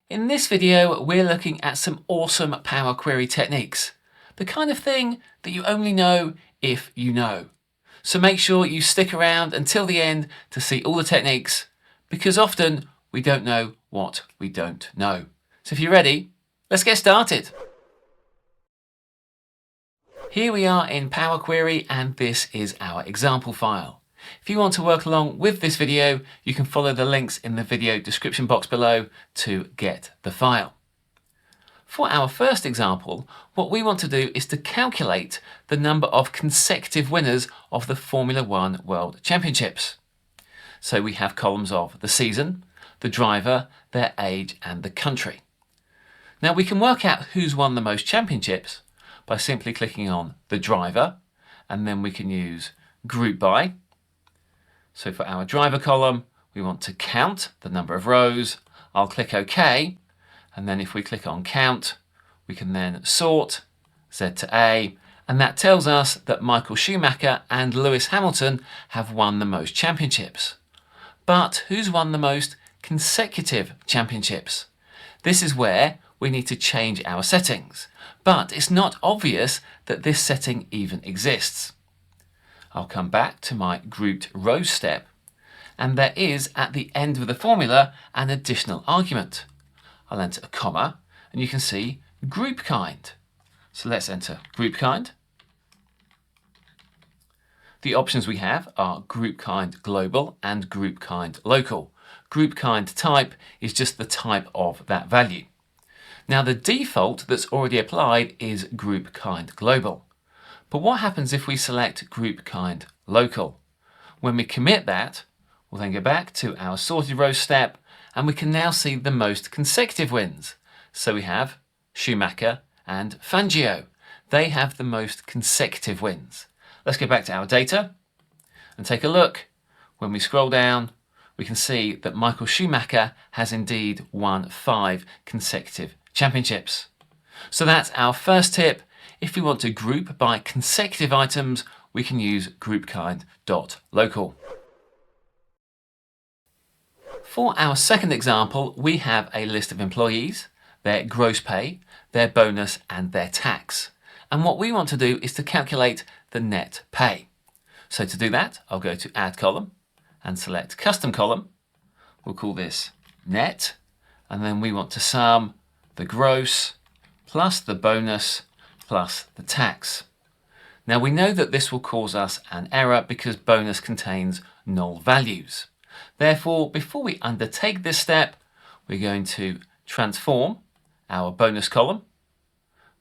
In this video, we're looking at some awesome Power Query techniques, the kind of thing that you only know if you know. So make sure you stick around until the end to see all the techniques, because often we don't know what we don't know. So if you're ready, let's get started. Here we are in Power Query, and this is our example file. If you want to work along with this video, you can follow the links in the video description box below to get the file. For our first example, what we want to do is to calculate the number of consecutive winners of the Formula One World Championships. So we have columns of the season, the driver, their age, and the country. Now we can work out who's won the most championships by simply clicking on the driver, and then we can use group by. So for our driver column, we want to count the number of rows. I'll click OK. And then if we click on count, we can then sort Z to A. And that tells us that Michael Schumacher and Lewis Hamilton have won the most championships. But who's won the most consecutive championships? This is where we need to change our settings. But it's not obvious that this setting even exists. I'll come back to my grouped rows step, and there is at the end of the formula an additional argument. I'll enter a comma, and you can see GroupKind. So let's enter GroupKind. The options we have are GroupKind.Global and GroupKind.Local. GroupKind type is just the type of that value. Now the default that's already applied is GroupKind.Global. But what happens if we select GroupKind.Local? When we commit that, we'll then go back to our sorted rows step, and we can now see the most consecutive wins. So we have Schumacher and Fangio. They have the most consecutive wins. Let's go back to our data and take a look. When we scroll down, we can see that Michael Schumacher has indeed won 5 consecutive championships. So that's our first tip. If we want to group by consecutive items, we can use GroupKind.Local. For our second example, we have a list of employees, their gross pay, their bonus, and their tax. And what we want to do is to calculate the net pay. So to do that, I'll go to Add Column and select Custom Column. We'll call this Net, and then we want to sum the gross plus the bonus plus the tax. Now we know that this will cause us an error because bonus contains null values. Therefore, before we undertake this step, we're going to transform our bonus column.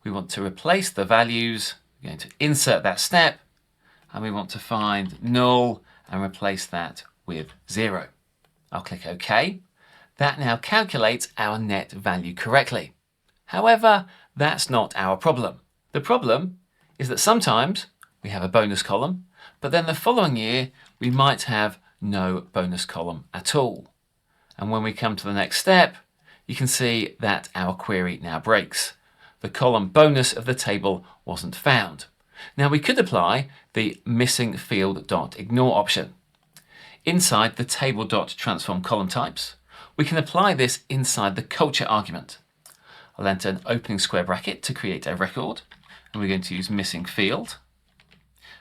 We want to replace the values. We're going to insert that step, and we want to find null and replace that with 0. I'll click OK. That now calculates our net value correctly. However, that's not our problem. The problem is that sometimes we have a bonus column, but then the following year we might have no bonus column at all. And when we come to the next step, you can see that our query now breaks. The column bonus of the table wasn't found. Now we could apply the MissingField.Ignore option. Inside the table.transform column types, we can apply this inside the culture argument. I'll enter an opening square bracket to create a record, and we're going to use missing field,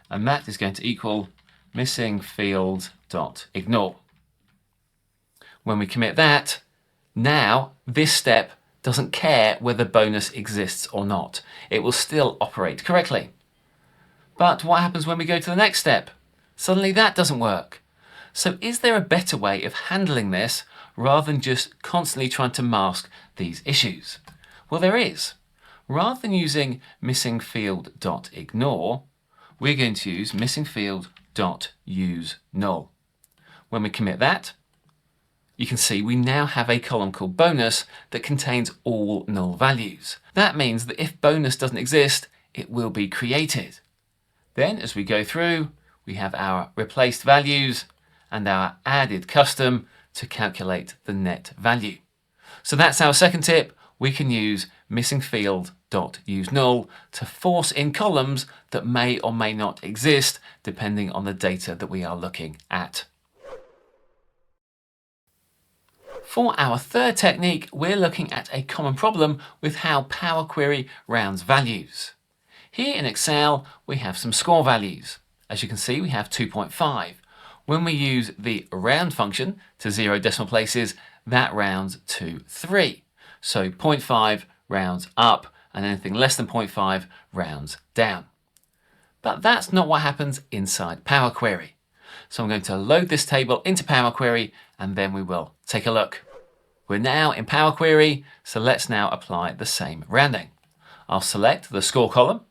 and that is going to equal MissingField.Ignore. When we commit that, now this step doesn't care whether bonus exists or not. It will still operate correctly. But what happens when we go to the next step? Suddenly that doesn't work. So is there a better way of handling this rather than just constantly trying to mask these issues? Well, there is. Rather than using MissingField.Ignore, we're going to use MissingField.UseNull. When we commit that, you can see we now have a column called bonus that contains all null values. That means that if bonus doesn't exist, it will be created. Then as we go through, we have our replaced values and our added custom to calculate the net value. So that's our second tip. We can use MissingField.UseNull to force in columns that may or may not exist depending on the data that we are looking at. For our third technique, we're looking at a common problem with how Power Query rounds values. Here in Excel, we have some score values. As you can see, we have 2.5. When we use the round function to 0 decimal places, that rounds to 3. So 0.5 rounds up, and anything less than 0.5 rounds down. But that's not what happens inside Power Query. So I'm going to load this table into Power Query, and then we will take a look. We're now in Power Query, so let's now apply the same rounding. I'll select the score column,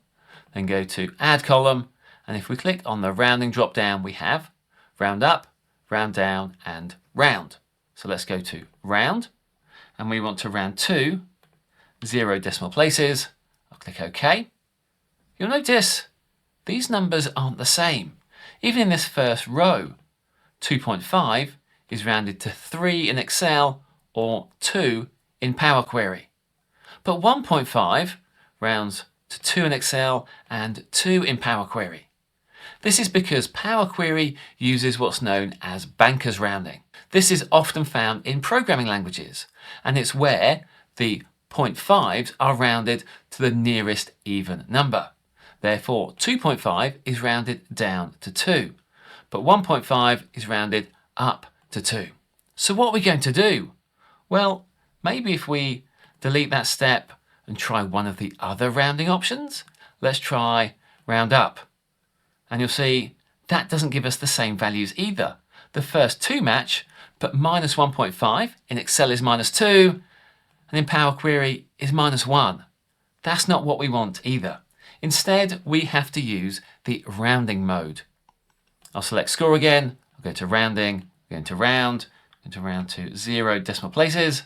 then go to Add Column, and if we click on the rounding drop down, we have round up, round down, and round. So let's go to round, and we want to round to 0 decimal places. I'll click OK. You'll notice these numbers aren't the same. Even in this first row, 2.5 is rounded to 3 in Excel or 2 in Power Query. But 1.5 rounds to 2 in Excel and 2 in Power Query. This is because Power Query uses what's known as bankers rounding. This is often found in programming languages, and it's where the 0.5s are rounded to the nearest even number. Therefore, 2.5 is rounded down to 2, but 1.5 is rounded up to 2. So what are we going to do? Well, maybe if we delete that step and try one of the other rounding options, let's try round up. And you'll see that doesn't give us the same values either. The first two match, but minus 1.5 in Excel is minus 2, and in Power Query is minus 1. That's not what we want either. Instead, we have to use the rounding mode. I'll select score again, I'll go to rounding, go into round to 0 decimal places.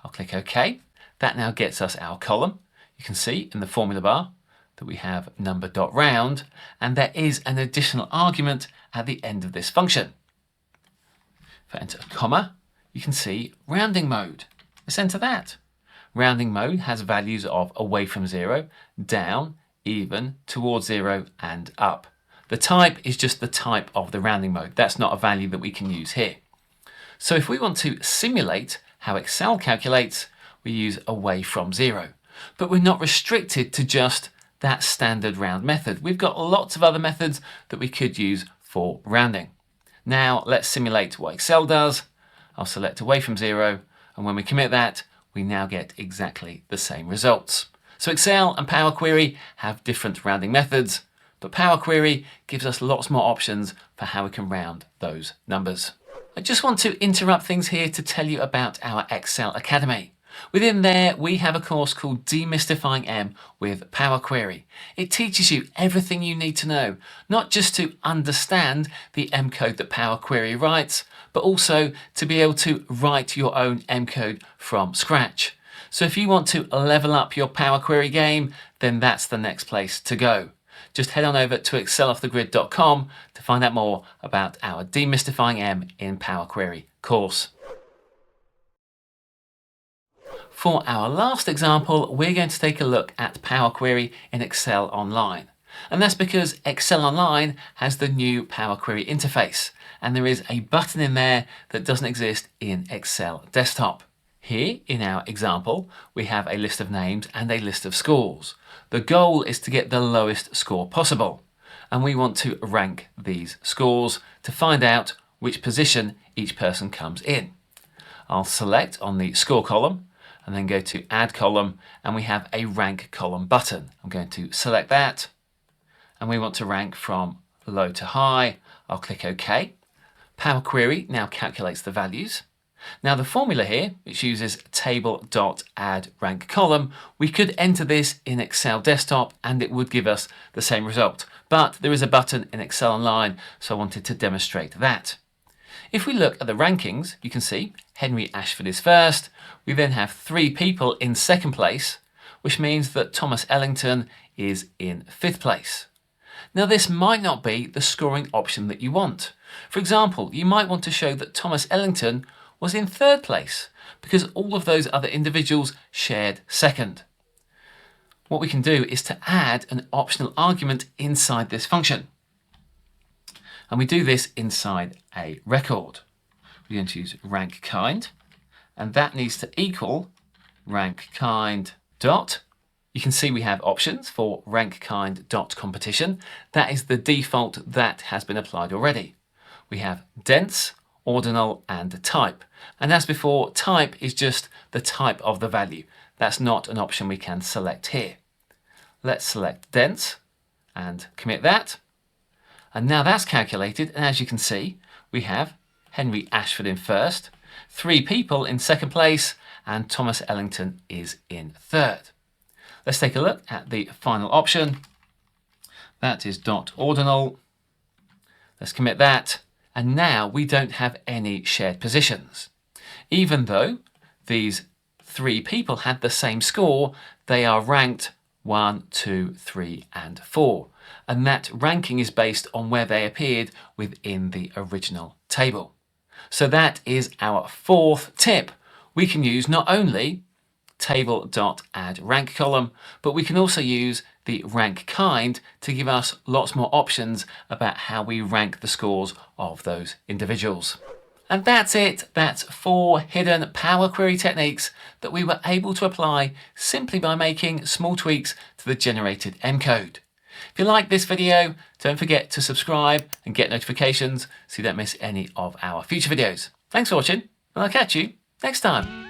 I'll click OK. That now gets us our column. You can see in the formula bar that we have number.round, and there is an additional argument at the end of this function. If I enter a comma, you can see rounding mode. Let's enter that. Rounding mode has values of away from 0, down, even, towards 0, and up. The type is just the type of the rounding mode. That's not a value that we can use here. So if we want to simulate how Excel calculates, we use away from 0. But we're not restricted to just that standard round method. We've got lots of other methods that we could use for rounding. Now let's simulate what Excel does. I'll select away from 0, and when we commit that, we now get exactly the same results. So Excel and Power Query have different rounding methods, but Power Query gives us lots more options for how we can round those numbers. I just want to interrupt things here to tell you about our Excel Academy. Within there, we have a course called Demystifying M with Power Query. It teaches you everything you need to know, not just to understand the M code that Power Query writes, but also to be able to write your own M code from scratch. So if you want to level up your Power Query game, then that's the next place to go. Just head on over to exceloffthegrid.com to find out more about our Demystifying M in Power Query course. For our last example, we're going to take a look at Power Query in Excel Online. And that's because Excel Online has the new Power Query interface, and there is a button in there that doesn't exist in Excel Desktop. Here in our example, we have a list of names and a list of scores. The goal is to get the lowest score possible, and we want to rank these scores to find out which position each person comes in. I'll select on the score column and then go to Add Column, and we have a Rank Column button. I'm going to select that, and we want to rank from low to high. I'll click OK. Power Query now calculates the values. Now the formula here, which uses table.addRankColumn, we could enter this in Excel Desktop and it would give us the same result. But there is a button in Excel Online, so I wanted to demonstrate that. If we look at the rankings, you can see Henry Ashford is first. We then have 3 people in second place, which means that Thomas Ellington is in 5th place. Now this might not be the scoring option that you want. For example, you might want to show that Thomas Ellington was in 3rd place because all of those other individuals shared second. What we can do is to add an optional argument inside this function. And we do this inside a record. We're going to use RankKind, and that needs to equal RankKind dot. You can see we have options for RankKind.Competition. That is the default that has been applied already. We have dense, ordinal, and type. And as before, type is just the type of the value. That's not an option we can select here. Let's select dense and commit that. And now that's calculated, and as you can see, we have Henry Ashford in first, 3 people in second place, and Thomas Ellington is in third. Let's take a look at the final option. That is dot ordinal. Let's commit that. And now we don't have any shared positions. Even though these 3 people had the same score, they are ranked 1, 2, 3, and 4. And that ranking is based on where they appeared within the original table. So that is our 4th tip. We can use not only table.addRankColumn, but we can also use the RankKind to give us lots more options about how we rank the scores of those individuals. And that's it. That's 4 hidden Power Query techniques that we were able to apply simply by making small tweaks to the generated M code. If you like this video, don't forget to subscribe and get notifications so you don't miss any of our future videos. Thanks for watching, and I'll catch you next time.